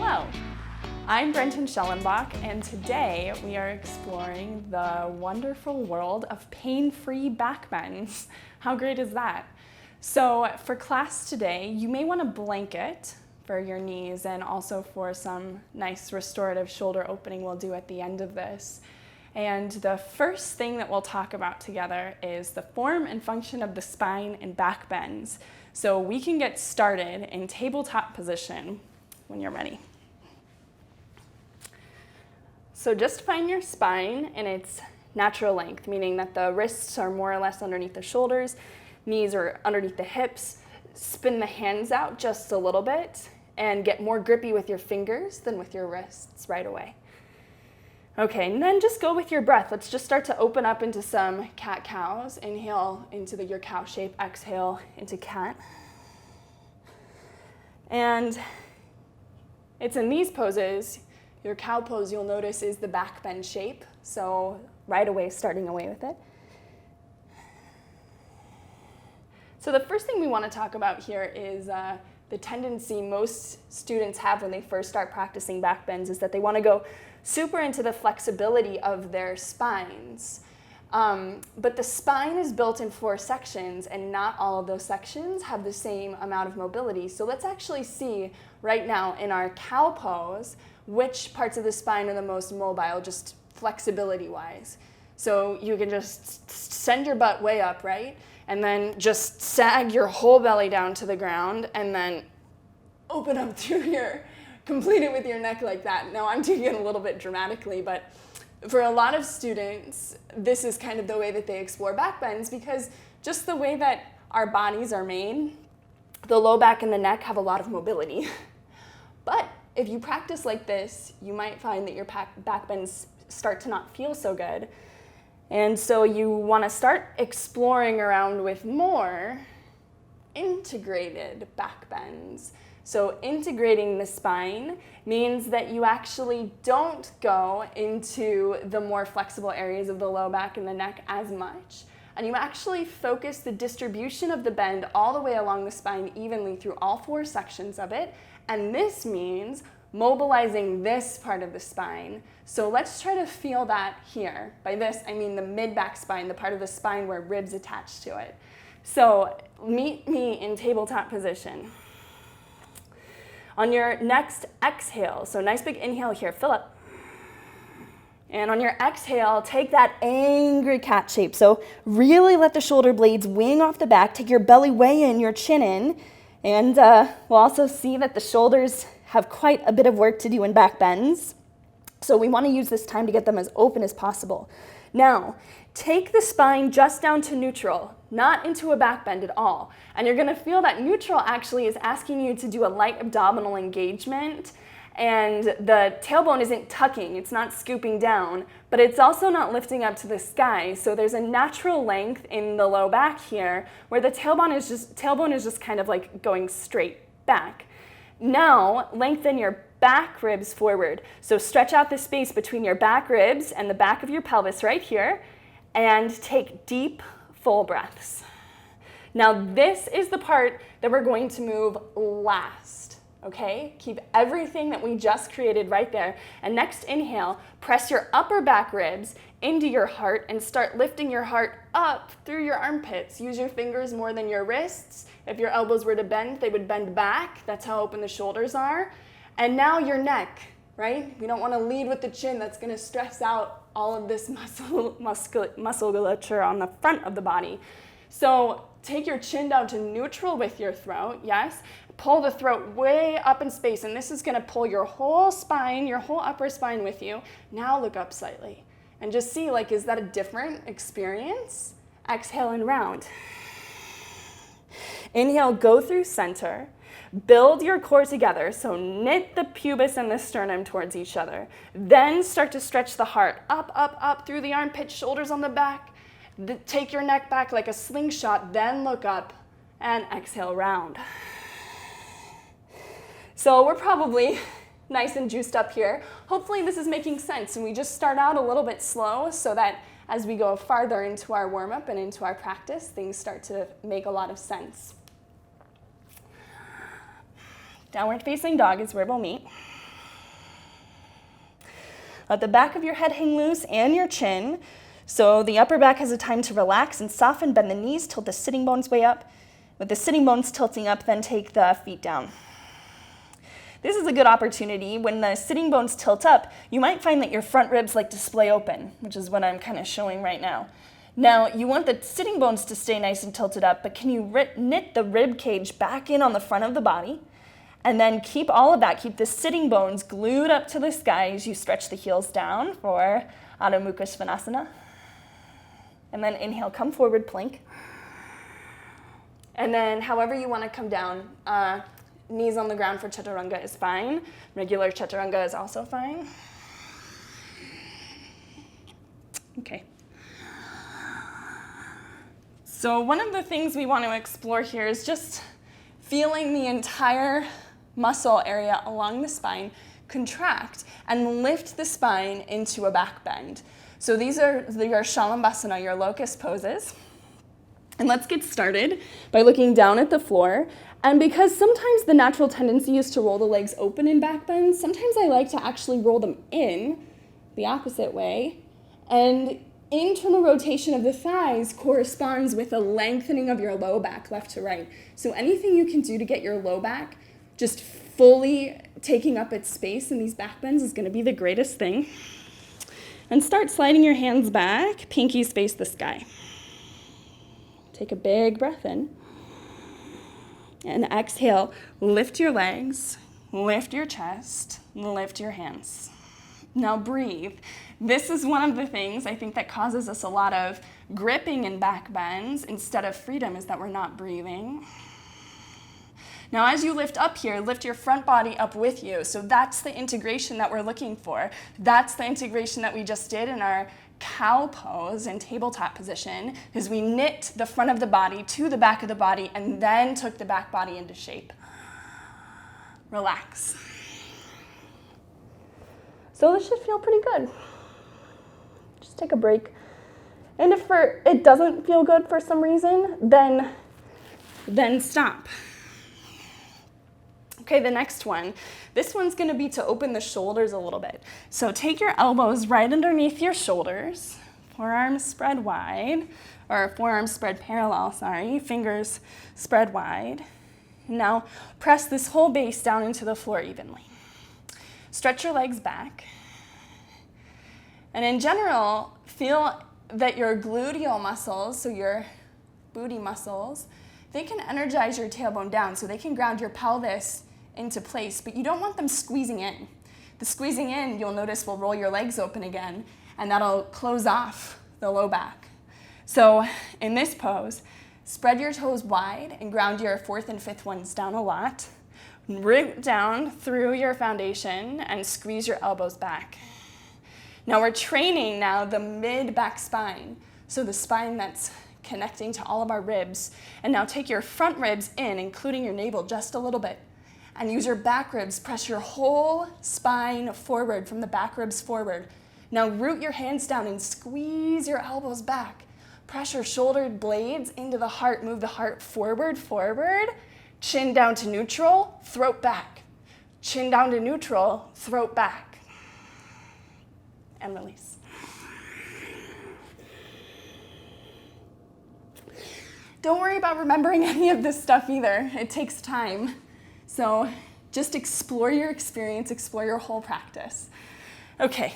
Hello, I'm Brentan Schellenbach, and today we are exploring the wonderful world of pain-free backbends. How great is that? So for class today, you may want a blanket for your knees and also for some nice restorative shoulder opening we'll do at the end of this. And the first thing that we'll talk about together is the form and function of the spine and back bends. So we can get started in tabletop position when you're ready. So just find your spine in its natural length, meaning that the wrists are more or less underneath the shoulders, knees are underneath the hips. Spin the hands out just a little bit and get more grippy with your fingers than with your wrists right away. Okay, and then just go with your breath. Let's just start to open up into some cat-cows. Inhale into your cow shape, exhale into cat. And it's in these poses, your cow pose you'll notice is the back bend shape. So right away, starting away with it. So the first thing we want to talk about here is the tendency most students have when they first start practicing back bends is that they want to go super into the flexibility of their spines. But the spine is built in 4 sections, and not all of those sections have the same amount of mobility. So let's actually see right now in our cow pose which parts of the spine are the most mobile, just flexibility-wise. So you can just send your butt way up, right? And then just sag your whole belly down to the ground, and then open up through here. Complete it with your neck like that. Now I'm doing it a little bit dramatically, but for a lot of students, this is kind of the way that they explore back bends, because just the way that our bodies are made, the low back and the neck have a lot of mobility. But if you practice like this, you might find that your back bends start to not feel so good. And so you want to start exploring around with more integrated back bends. So integrating the spine means that you actually don't go into the more flexible areas of the low back and the neck as much. And you actually focus the distribution of the bend all the way along the spine evenly through all 4 sections of it. And this means mobilizing this part of the spine. So let's try to feel that here. By this, I mean the mid-back spine, the part of the spine where ribs attach to it. So meet me in tabletop position. On your next exhale, so nice big inhale here, fill up. And on your exhale, take that angry cat shape. So really let the shoulder blades wing off the back, take your belly way in, your chin in, and we'll also see that the shoulders have quite a bit of work to do in back bends. So we want to use this time to get them as open as possible. Now, take the spine just down to neutral, not into a back bend at all. And you're going to feel that neutral actually is asking you to do a light abdominal engagement, and the tailbone isn't tucking, it's not scooping down, but it's also not lifting up to the sky. So there's a natural length in the low back here where the tailbone is just kind of like going straight back. Now, lengthen your back ribs forward. So stretch out the space between your back ribs and the back of your pelvis right here, and take deep, full breaths. Now, this is the part that we're going to move last, okay? Keep everything that we just created right there. And next inhale, press your upper back ribs into your heart and start lifting your heart up through your armpits. Use your fingers more than your wrists. If your elbows were to bend, they would bend back. That's how open the shoulders are. And now your neck, right? We don't want to lead with the chin. That's going to stress out all of this musculature on the front of the body. So take your chin down to neutral with your throat, yes. Pull the throat way up in space, and this is going to pull your whole spine, your whole upper spine with you. Now look up slightly and just see, like, is that a different experience? Exhale and round. Inhale, go through center. Build your core together, so knit the pubis and the sternum towards each other. Then start to stretch the heart up, up, up through the armpit, shoulders on the back. Take your neck back like a slingshot, then look up and exhale, round. So we're probably nice and juiced up here. Hopefully this is making sense, and we just start out a little bit slow so that as we go farther into our warm-up and into our practice, things start to make a lot of sense. Downward facing dog is where we'll meet. Let the back of your head hang loose and your chin. So the upper back has a time to relax and soften. Bend the knees, tilt the sitting bones way up. With the sitting bones tilting up, then take the feet down. This is a good opportunity. When the sitting bones tilt up, you might find that your front ribs like to splay open, which is what I'm kind of showing right now. Now, you want the sitting bones to stay nice and tilted up, but can you knit the rib cage back in on the front of the body? And then keep all of that, keep the sitting bones glued up to the sky as you stretch the heels down for Adho Mukha Svanasana. And then inhale, come forward, plank. And then however you want to come down, knees on the ground for chaturanga is fine. Regular chaturanga is also fine. Okay. So one of the things we want to explore here is just feeling the entire muscle area along the spine contract and lift the spine into a back bend. So these are your Schellenbach, your locust poses. And let's get started by looking down at the floor. And because sometimes the natural tendency is to roll the legs open in back bends, sometimes I like to actually roll them in the opposite way. And internal rotation of the thighs corresponds with a lengthening of your low back left to right. So anything you can do to get your low back just fully taking up its space in these back bends is going to be the greatest thing. And start sliding your hands back, pinkies face the sky. Take a big breath in. And exhale, lift your legs, lift your chest, lift your hands. Now breathe. This is one of the things I think that causes us a lot of gripping in back bends instead of freedom, is that we're not breathing. Now as you lift up here, lift your front body up with you. So that's the integration that we're looking for. That's the integration that we just did in our cow pose and tabletop position, is we knit the front of the body to the back of the body and then took the back body into shape. Relax. So this should feel pretty good. Just take a break. And if it doesn't feel good for some reason, then stop. Okay, the next one. This one's going to be to open the shoulders a little bit. So take your elbows right underneath your shoulders, forearms spread wide, or forearms spread parallel, fingers spread wide. Now press this whole base down into the floor evenly. Stretch your legs back. And in general, feel that your gluteal muscles, so your booty muscles, they can energize your tailbone down, so they can ground your pelvis into place, but you don't want them squeezing in. The squeezing in, you'll notice, will roll your legs open again, and that'll close off the low back. So in this pose, spread your toes wide and ground your fourth and fifth ones down a lot. Root down through your foundation and squeeze your elbows back. Now we're training the mid-back spine, so the spine that's connecting to all of our ribs. And now take your front ribs in, including your navel, just a little bit. And use your back ribs, press your whole spine forward from the back ribs forward. Now root your hands down and squeeze your elbows back. Press your shoulder blades into the heart, move the heart forward, chin down to neutral, throat back. Chin down to neutral, throat back. And release. Don't worry about remembering any of this stuff either. It takes time. So just explore your experience, explore your whole practice. Okay,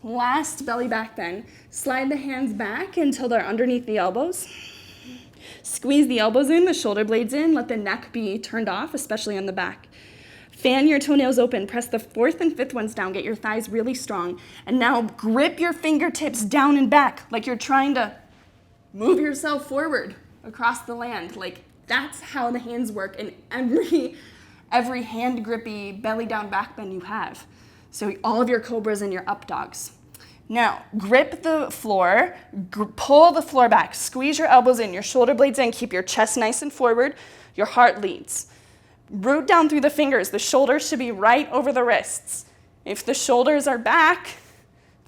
last belly back bend. Slide the hands back until they're underneath the elbows. Squeeze the elbows in, the shoulder blades in, let the neck be turned off, especially on the back. Fan your toenails open, press the fourth and fifth ones down, get your thighs really strong. And now grip your fingertips down and back like you're trying to move yourself forward across the land. Like that's how the hands work in every hand grippy belly down back bend you have. So all of your cobras and your up dogs. Now, grip the floor, pull the floor back, squeeze your elbows in, your shoulder blades in, keep your chest nice and forward, your heart leads. Root down through the fingers, the shoulders should be right over the wrists. If the shoulders are back,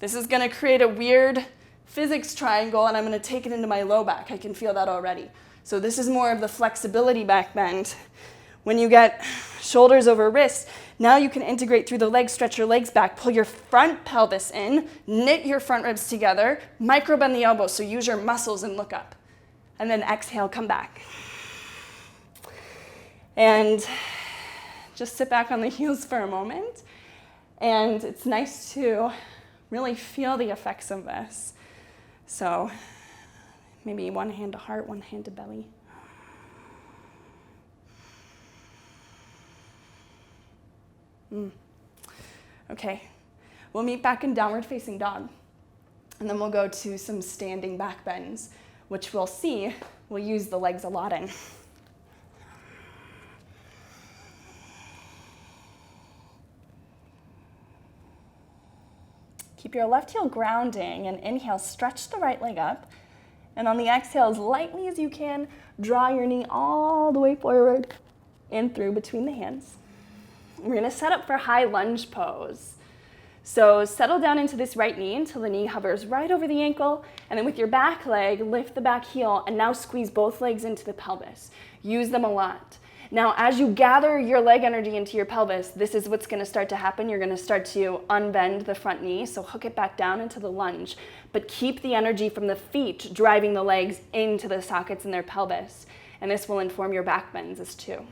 this is gonna create a weird physics triangle and I'm gonna take it into my low back. I can feel that already. So this is more of the flexibility back bend. When you get Shoulders over wrists. Now you can integrate through the legs, stretch your legs back, pull your front pelvis in, knit your front ribs together, micro bend the elbows, so use your muscles and look up. And then exhale, come back. And just sit back on the heels for a moment. And it's nice to really feel the effects of this. So maybe one hand to heart, one hand to belly. Okay, we'll meet back in downward facing dog. And then we'll go to some standing back bends, which we'll see we'll use the legs a lot in. Keep your left heel grounding and inhale, stretch the right leg up. And on the exhale, as lightly as you can, draw your knee all the way forward and through between the hands. We're gonna set up for high lunge pose. So settle down into this right knee until the knee hovers right over the ankle, and then with your back leg, lift the back heel, and now squeeze both legs into the pelvis. Use them a lot. Now, as you gather your leg energy into your pelvis, this is what's gonna start to happen. You're gonna start to unbend the front knee, so hook it back down into the lunge, but keep the energy from the feet driving the legs into the sockets in their pelvis, and this will inform your back bends as too.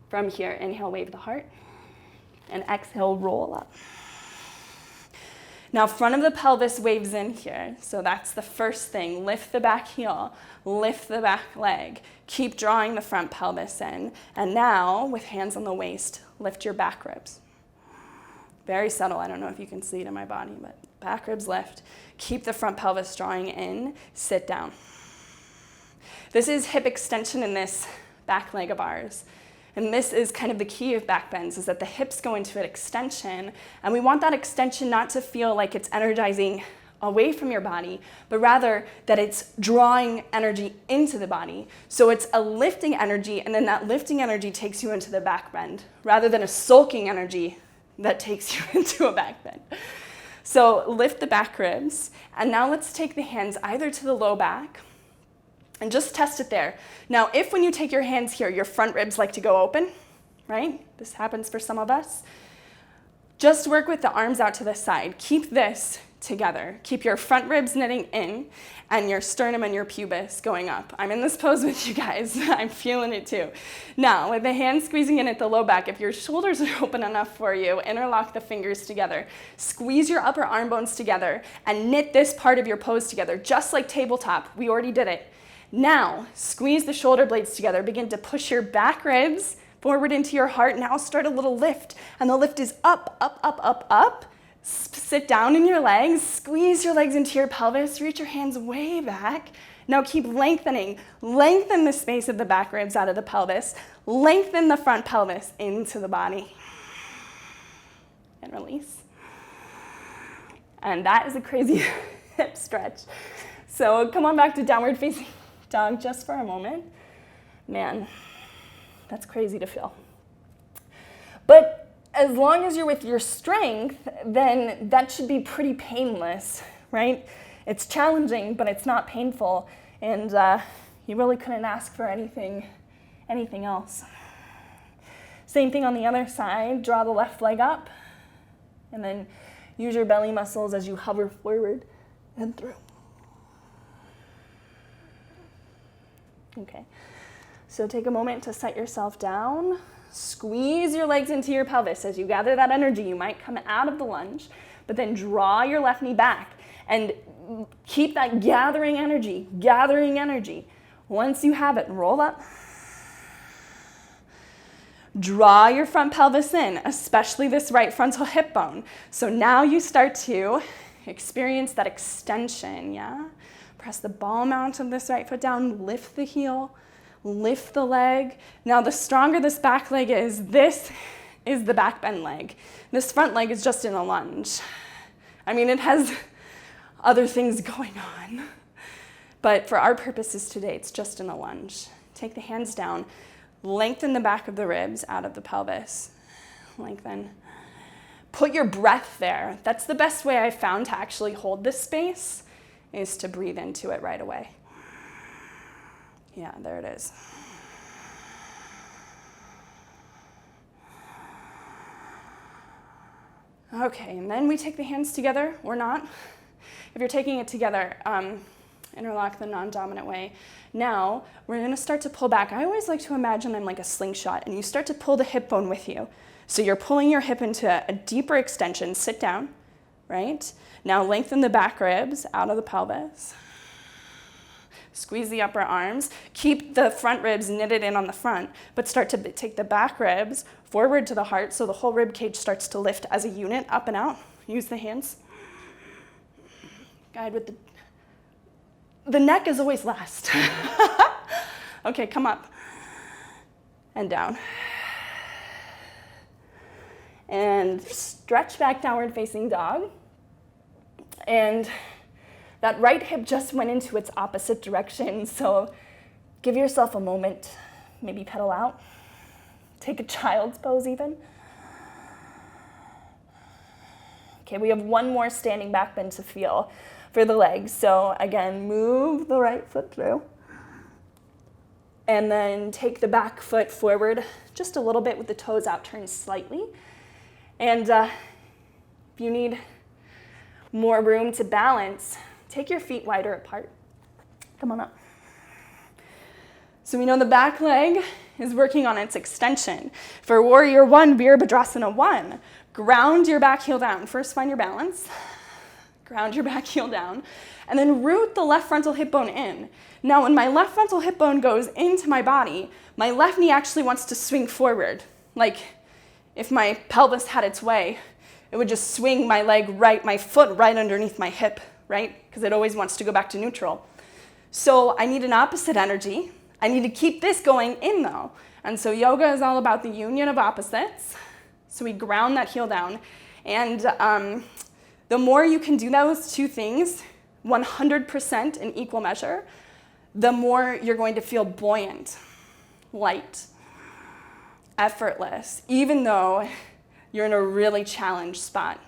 From here, inhale, wave the heart, and exhale, roll up. Now, front of the pelvis waves in here, so that's the first thing. Lift the back heel, lift the back leg, keep drawing the front pelvis in, and now, with hands on the waist, lift your back ribs. Very subtle, I don't know if you can see it in my body, but back ribs lift. Keep the front pelvis drawing in, sit down. This is hip extension in this back leg of ours. And this is kind of the key of back bends, is that the hips go into an extension, and we want that extension not to feel like it's energizing away from your body, but rather that it's drawing energy into the body. So it's a lifting energy, and then that lifting energy takes you into the back bend, rather than a sulking energy that takes you into a back bend. So lift the back ribs, and now let's take the hands either to the low back, and just test it there. Now, if when you take your hands here, your front ribs like to go open, right? This happens for some of us. Just work with the arms out to the side. Keep this together. Keep your front ribs knitting in and your sternum and your pubis going up. I'm in this pose with you guys. I'm feeling it too. Now, with the hands squeezing in at the low back, if your shoulders are open enough for you, interlock the fingers together. Squeeze your upper arm bones together and knit this part of your pose together, just like tabletop. We already did it. Now, squeeze the shoulder blades together. Begin to push your back ribs forward into your heart. Now start a little lift. And the lift is up, up, up, up, up. Sit down in your legs. Squeeze your legs into your pelvis. Reach your hands way back. Now keep lengthening. Lengthen the space of the back ribs out of the pelvis. Lengthen the front pelvis into the body. And release. And that is a crazy hip stretch. So come on back to downward facing dog just for a moment. Man, that's crazy to feel. But as long as you're with your strength, then that should be pretty painless, right? It's challenging, but it's not painful, and you really couldn't ask for anything else. Same thing on the other side. Draw the left leg up, and then use your belly muscles as you hover forward and through. Okay, so take a moment to set yourself down. Squeeze your legs into your pelvis. As you gather that energy, you might come out of the lunge, but then draw your left knee back and keep that gathering energy, Once you have it, roll up. Draw your front pelvis in, especially this right frontal hip bone. So now you start to experience that extension, yeah? Press the ball mount of this right foot down, lift the heel, lift the leg. Now the stronger this back leg is, this is the back bend leg. This front leg is just in a lunge. I mean, it has other things going on, but for our purposes today, it's just in a lunge. Take the hands down, lengthen the back of the ribs out of the pelvis, lengthen. Put your breath there. That's the best way I've found to actually hold this space, is to breathe into it right away. Yeah, there it is. Okay, and then we take the hands together, or not. If you're taking it together, interlock the non-dominant way. Now, we're gonna start to pull back. I always like to imagine I'm like a slingshot, and you start to pull the hip bone with you. So you're pulling your hip into a deeper extension. Sit down, right? Now lengthen the back ribs out of the pelvis. Squeeze the upper arms. Keep the front ribs knitted in on the front, but start to take the back ribs forward to the heart so the whole rib cage starts to lift as a unit, up and out. Use the hands. Guide with the neck is always last. Okay, come up and down. And stretch back, downward facing dog. And that right hip just went into its opposite direction, so give yourself a moment, maybe pedal out. Take a child's pose even. Okay, we have one more standing back bend to feel for the legs. So again, move the right foot through. And then take the back foot forward just a little bit with the toes out, turn slightly. And if you need more room to balance, take your feet wider apart. Come on up. So we know the back leg is working on its extension. For Warrior 1, virabhadrasana 1, ground your back heel down. First, find your balance. Ground your back heel down. And then root the left frontal hip bone in. Now, when my left frontal hip bone goes into my body, my left knee actually wants to swing forward. Like if my pelvis had its way, it would just swing my leg right, my foot right underneath my hip, right? Because it always wants to go back to neutral. So I need an opposite energy. I need to keep this going in though. And so yoga is all about the union of opposites. So we ground that heel down. And the more you can do those two things, 100% in equal measure, the more you're going to feel buoyant, light, effortless, even though you're in a really challenged spot.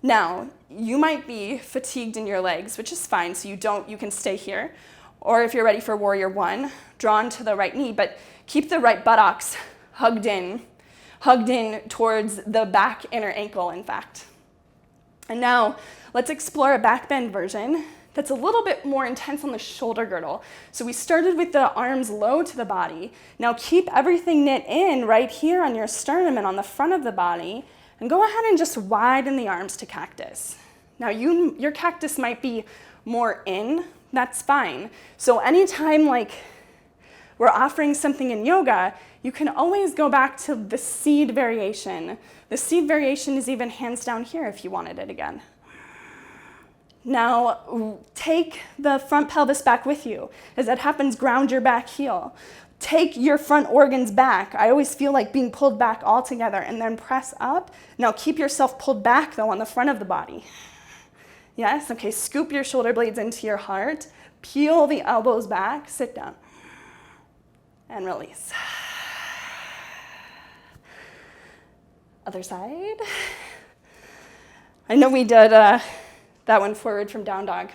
Now, you might be fatigued in your legs, which is fine, so you can stay here. Or if you're ready for Warrior 1, draw into the right knee, but keep the right buttocks hugged in towards the back inner ankle, in fact. And now, let's explore a back bend version that's a little bit more intense on the shoulder girdle. So we started with the arms low to the body. Now keep everything knit in right here on your sternum and on the front of the body, and go ahead and just widen the arms to cactus. Now your cactus might be more in, that's fine. So anytime like we're offering something in yoga, you can always go back to the seed variation. The seed variation is even hands down here if you wanted it again. Now, take the front pelvis back with you. As that happens, ground your back heel. Take your front organs back. I always feel like being pulled back all together, and then press up. Now, keep yourself pulled back, though, on the front of the body. Yes? Okay, scoop your shoulder blades into your heart. Peel the elbows back. Sit down. And release. Other side. I know we did that one forward from down dog.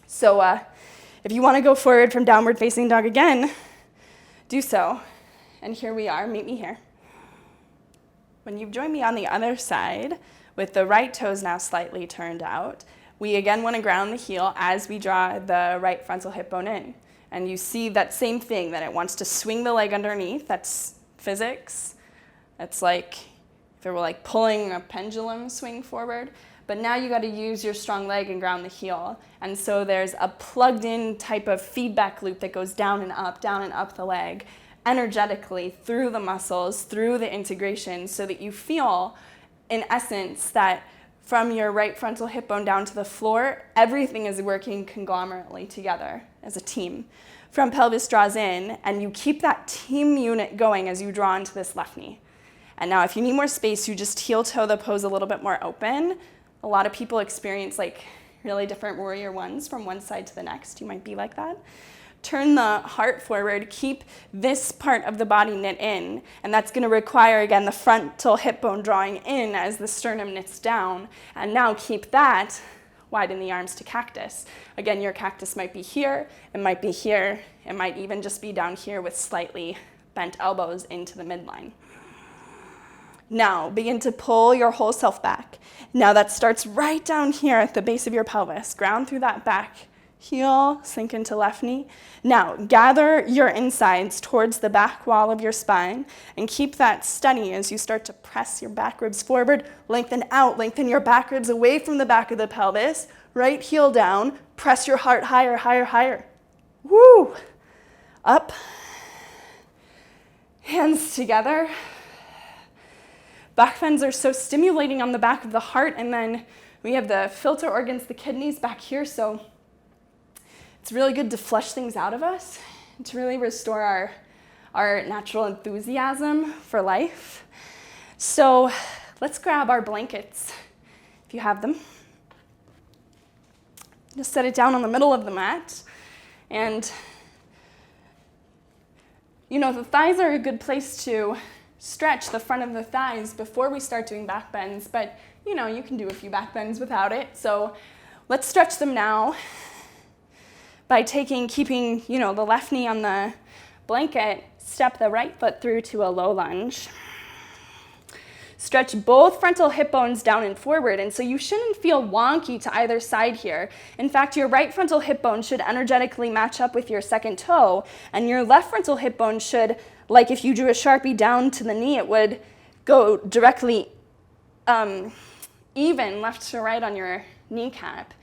So if you want to go forward from downward facing dog again, do so. And here we are, meet me here. When you've joined me on the other side, with the right toes now slightly turned out, we again want to ground the heel as we draw the right frontal hip bone in. And you see that same thing, that it wants to swing the leg underneath. That's physics. It's like if it were like pulling a pendulum swing forward. But now you got to use your strong leg and ground the heel. And so there's a plugged in type of feedback loop that goes down and up the leg, energetically through the muscles, through the integration, so that you feel, in essence, that from your right frontal hip bone down to the floor, everything is working conglomerately together as a team. Front pelvis draws in, and you keep that team unit going as you draw into this left knee. And now if you need more space, you just heel toe the pose a little bit more open. A lot of people experience like really different Warrior 1s from one side to the next. You might be like that. Turn the heart forward, keep this part of the body knit in, and that's going to require, again, the frontal hip bone drawing in as the sternum knits down. And now keep that, widen the arms to cactus. Again, your cactus might be here, it might be here, it might even just be down here with slightly bent elbows into the midline. Now, begin to pull your whole self back. Now that starts right down here at the base of your pelvis. Ground through that back heel, sink into left knee. Now, gather your insides towards the back wall of your spine and keep that steady as you start to press your back ribs forward. Lengthen out, lengthen your back ribs away from the back of the pelvis. Right heel down, press your heart higher, higher, higher. Woo! Up. Hands together. Backbends are so stimulating on the back of the heart, and then we have the filter organs, the kidneys back here, so it's really good to flush things out of us, to really restore our natural enthusiasm for life. So let's grab our blankets, if you have them. Just set it down on the middle of the mat, and the thighs are a good place to stretch the front of the thighs before we start doing back bends, but you can do a few back bends without it. So let's stretch them now by keeping the left knee on the blanket, step the right foot through to a low lunge. Stretch both frontal hip bones down and forward, and so you shouldn't feel wonky to either side here. In fact, your right frontal hip bone should energetically match up with your second toe, and your left frontal hip bone should, like if you drew a Sharpie down to the knee, it would go directly even left to right on your kneecap.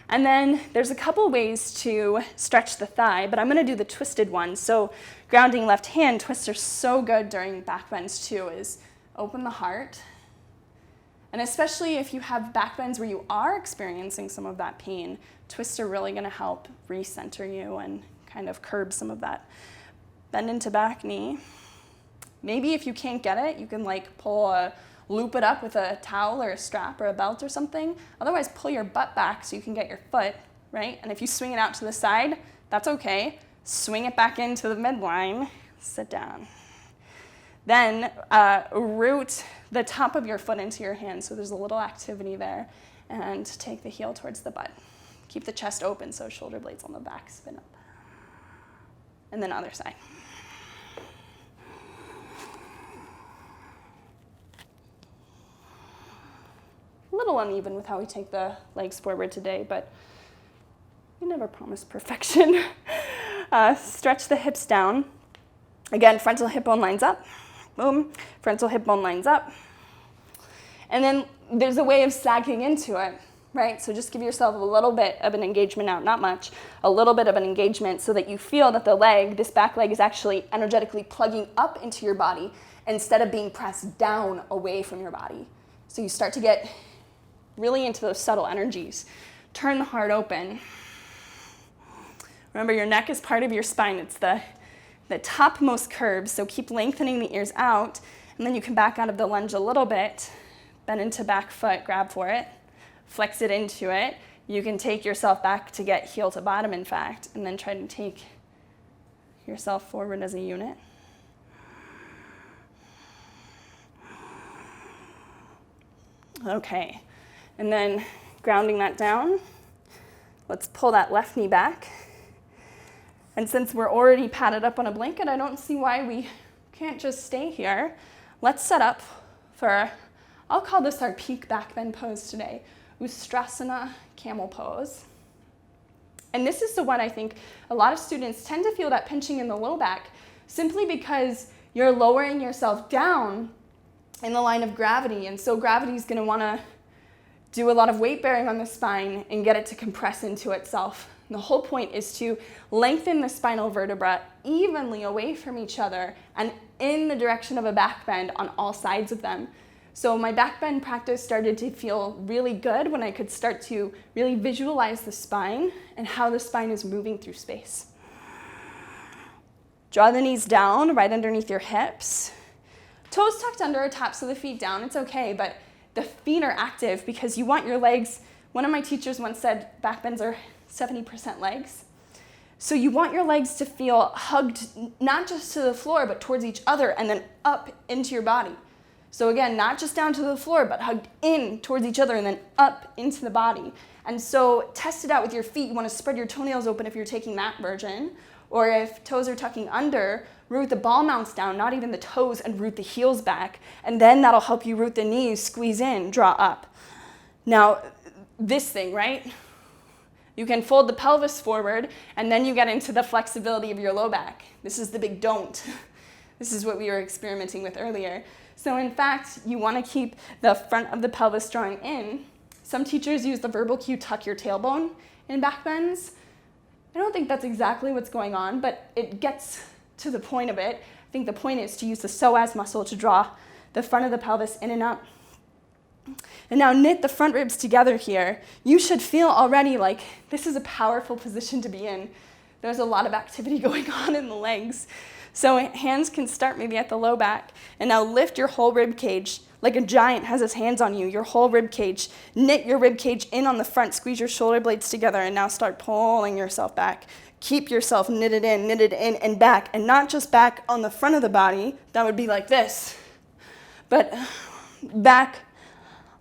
And then there's a couple ways to stretch the thigh, but I'm going to do the twisted one. So grounding left hand, twists are so good during back bends too, is open the heart. And especially if you have back bends where you are experiencing some of that pain, twists are really going to help recenter you and kind of curb some of that. Bend into back knee. Maybe if you can't get it, you can loop it up with a towel or a strap or a belt or something. Otherwise, pull your butt back so you can get your foot, right? And if you swing it out to the side, that's okay. Swing it back into the midline, sit down. Then root the top of your foot into your hand, so there's a little activity there, and take the heel towards the butt. Keep the chest open so shoulder blades on the back spin up. And then other side. A little uneven with how we take the legs forward today, but we never promise perfection. Stretch the hips down. Again, frontal hip bone lines up. Boom, frontal hip bone lines up. And then there's a way of sagging into it, right? So just give yourself a little bit of an engagement out, not much, a little bit of an engagement so that you feel that the leg, this back leg, is actually energetically plugging up into your body instead of being pressed down away from your body. So you start to get really into those subtle energies. Turn the heart open. Remember, your neck is part of your spine. It's the topmost curve, so keep lengthening the ears out, and then you can back out of the lunge a little bit, bend into back foot, grab for it, flex it into it. You can take yourself back to get heel to bottom, in fact, and then try to take yourself forward as a unit. Okay, and then grounding that down, let's pull that left knee back. And since we're already padded up on a blanket, I don't see why we can't just stay here. Let's set up for, I'll call this our peak back bend pose today, ustrasana camel pose. And this is the one I think a lot of students tend to feel that pinching in the low back simply because you're lowering yourself down in the line of gravity. And so gravity is going to want to do a lot of weight bearing on the spine and get it to compress into itself. And the whole point is to lengthen the spinal vertebra evenly away from each other and in the direction of a back bend on all sides of them. So my back bend practice started to feel really good when I could start to really visualize the spine and how the spine is moving through space. Draw the knees down right underneath your hips. Toes tucked under or taps of the feet down, it's okay, but the feet are active because you want your legs, one of my teachers once said back bends are 70% legs. So you want your legs to feel hugged, not just to the floor, but towards each other and then up into your body. So again, not just down to the floor, but hugged in towards each other and then up into the body. And so test it out with your feet. You want to spread your toenails open if you're taking that version, Or if toes are tucking under, root the ball mounts down, not even the toes, and root the heels back. And then that'll help you root the knees, squeeze in, draw up. Now, this thing, right? You can fold the pelvis forward, and then you get into the flexibility of your low back. This is the big don't. This is what we were experimenting with earlier. So in fact, you want to keep the front of the pelvis drawing in. Some teachers use the verbal cue, tuck your tailbone in back bends. I don't think that's exactly what's going on, but it gets to the point of it. I think the point is to use the psoas muscle to draw the front of the pelvis in and up. And now knit the front ribs together here. You should feel already like this is a powerful position to be in. There's a lot of activity going on in the legs. So hands can start maybe at the low back. And now lift your whole rib cage like a giant has his hands on you, your whole rib cage. Knit your rib cage in on the front, squeeze your shoulder blades together, and now start pulling yourself back. Keep yourself knitted in, and back. And not just back on the front of the body, that would be like this, but back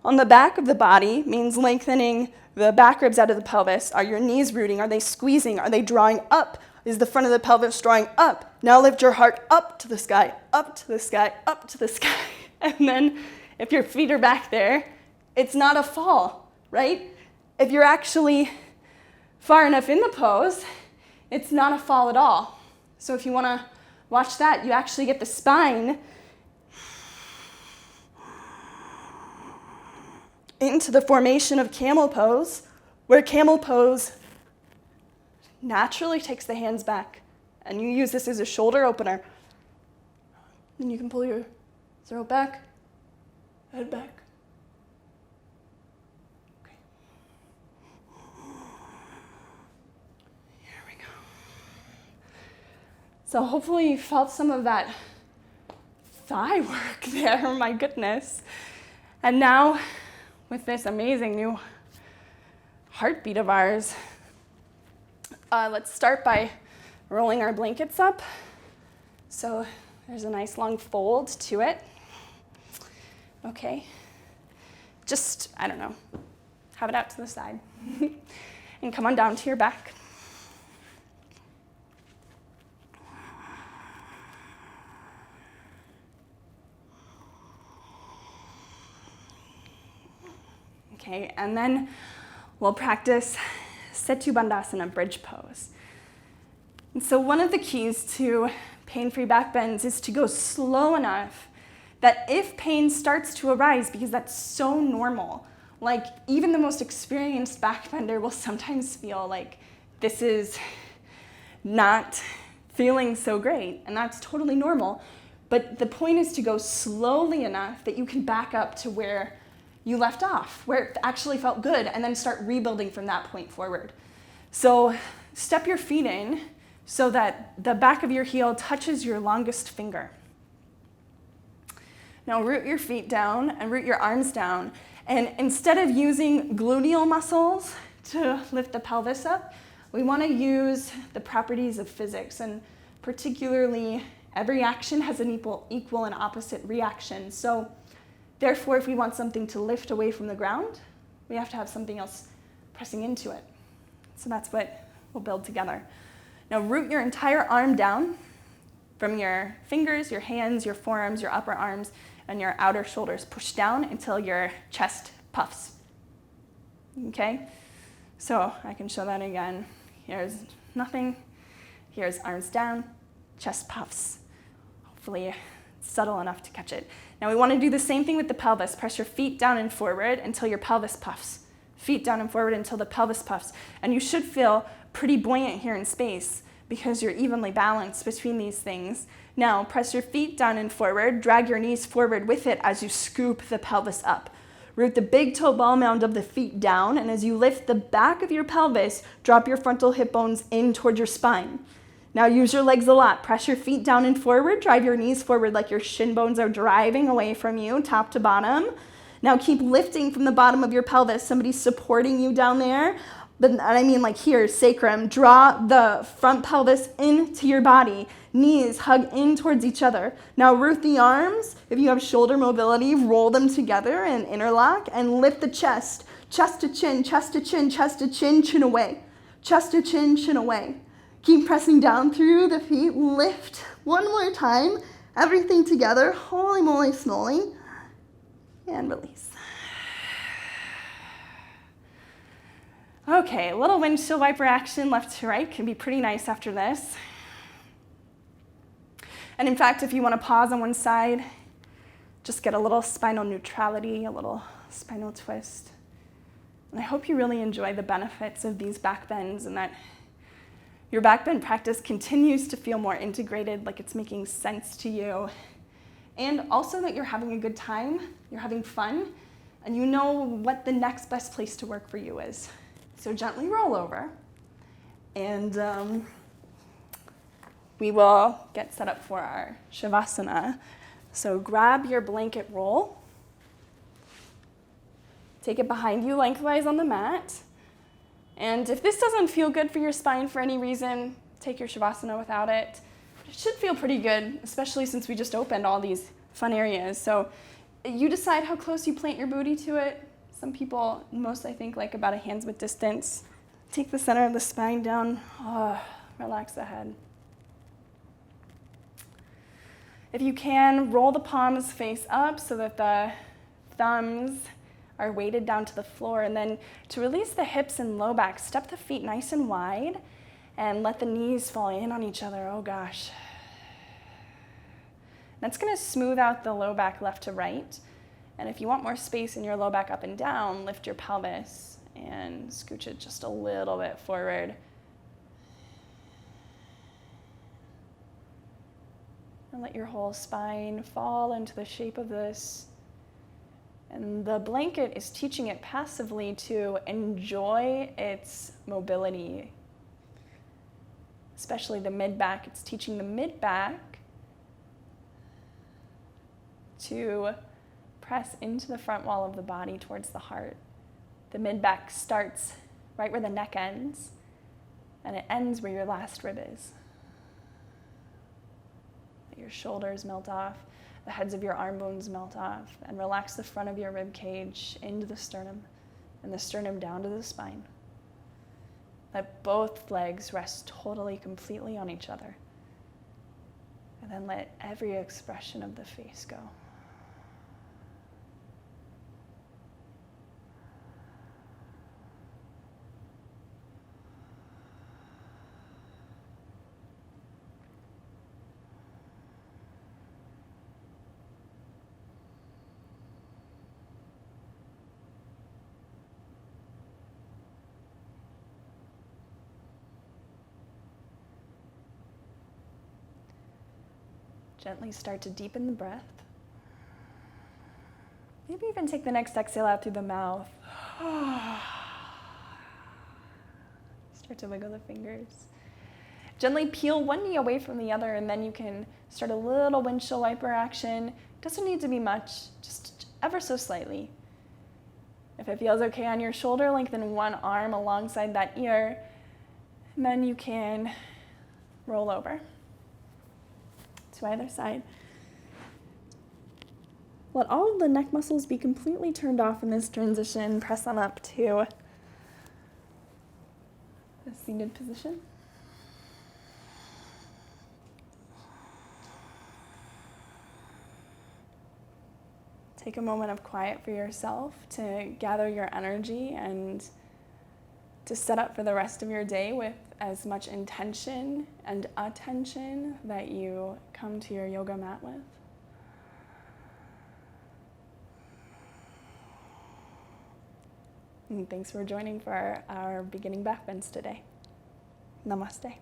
on the back of the body means lengthening the back ribs out of the pelvis. Are your knees rooting? Are they squeezing? Are they drawing up? Is the front of the pelvis drawing up? Now lift your heart up to the sky, up to the sky, up to the sky. And then if your feet are back there, it's not a fall, right? If you're actually far enough in the pose, it's not a fall at all. So if you want to watch that, you actually get the spine into the formation of camel pose, where camel pose naturally takes the hands back. And you use this as a shoulder opener. And you can pull your throat back, head back. Okay. Here we go. So hopefully you felt some of that thigh work there, my goodness. And now, with this amazing new heartbeat of ours, let's start by rolling our blankets up. So there's a nice long fold to it. Okay. Just, I don't know, have it out to the side. And come on down to your back. Okay, and then we'll practice setu bandhasana, bridge pose. And so one of the keys to pain-free back bends is to go slow enough that if pain starts to arise, because that's so normal, like even the most experienced backbender will sometimes feel like this is not feeling so great, and that's totally normal. But the point is to go slowly enough that you can back up to where you left off, where it actually felt good, and then start rebuilding from that point forward. So step your feet in so that the back of your heel touches your longest finger. Now root your feet down and root your arms down. And instead of using gluteal muscles to lift the pelvis up, we want to use the properties of physics. And particularly, every action has an equal and opposite reaction. So therefore, if we want something to lift away from the ground, we have to have something else pressing into it. So that's what we'll build together. Now root your entire arm down from your fingers, your hands, your forearms, your upper arms, and your outer shoulders. Push down until your chest puffs. Okay? So I can show that again. Here's nothing. Here's arms down, chest puffs. Hopefully it's subtle enough to catch it. Now we want to do the same thing with the pelvis. Press your feet down and forward until your pelvis puffs. Feet down and forward until the pelvis puffs. And you should feel pretty buoyant here in space because you're evenly balanced between these things. Now press your feet down and forward. Drag your knees forward with it as you scoop the pelvis up. Root the big toe ball mound of the feet down, and as you lift the back of your pelvis, drop your frontal hip bones in toward your spine. Now use your legs a lot. Press your feet down and forward. Drive your knees forward like your shin bones are driving away from you, top to bottom. Now keep lifting from the bottom of your pelvis. Somebody's supporting you down there. But I mean like here, sacrum. Draw the front pelvis into your body. Knees hug in towards each other. Now root the arms. If you have shoulder mobility, roll them together and interlock and lift the chest. Chest to chin, chest to chin, chest to chin, chin away. Chest to chin, chin away. Keep pressing down through the feet. Lift one more time. Everything together. Holy moly, snolling. And release. Okay, a little windshield wiper action left to right can be pretty nice after this. And in fact, if you want to pause on one side, just get a little spinal neutrality, a little spinal twist. And I hope you really enjoy the benefits of these back bends and that your back bend practice continues to feel more integrated, like it's making sense to you. And also that you're having a good time, you're having fun, and you know what the next best place to work for you is. So gently roll over, and we will get set up for our shavasana. So grab your blanket roll, take it behind you lengthwise on the mat, and if this doesn't feel good for your spine for any reason, take your shavasana without it. It should feel pretty good, especially since we just opened all these fun areas. So you decide how close you plant your booty to it. Some people, most I think, like about a hand's width distance. Take the center of the spine down. Relax the head. If you can, roll the palms face up so that the thumbs are weighted down to the floor. And then to release the hips and low back, step the feet nice and wide and let the knees fall in on each other. Oh gosh. That's going to smooth out the low back left to right. And if you want more space in your low back up and down, lift your pelvis and scooch it just a little bit forward. And let your whole spine fall into the shape of this. And the blanket is teaching it passively to enjoy its mobility, especially the mid-back. It's teaching the mid-back to press into the front wall of the body towards the heart. The mid-back starts right where the neck ends, and it ends where your last rib is. Let your shoulders melt off, the heads of your arm bones melt off, and relax the front of your rib cage into the sternum, and the sternum down to the spine. Let both legs rest totally, completely on each other. And then let every expression of the face go. Gently start to deepen the breath. Maybe even take the next exhale out through the mouth. Start to wiggle the fingers. Gently peel one knee away from the other, and then you can start a little windshield wiper action. Doesn't need to be much, just ever so slightly. If it feels okay on your shoulder, lengthen one arm alongside that ear, and then you can roll over to either side. Let all of the neck muscles be completely turned off in this transition. Press on up to the seated position. Take a moment of quiet for yourself to gather your energy and to set up for the rest of your day with as much intention and attention that you come to your yoga mat with. And thanks for joining for our beginning backbends today. Namaste.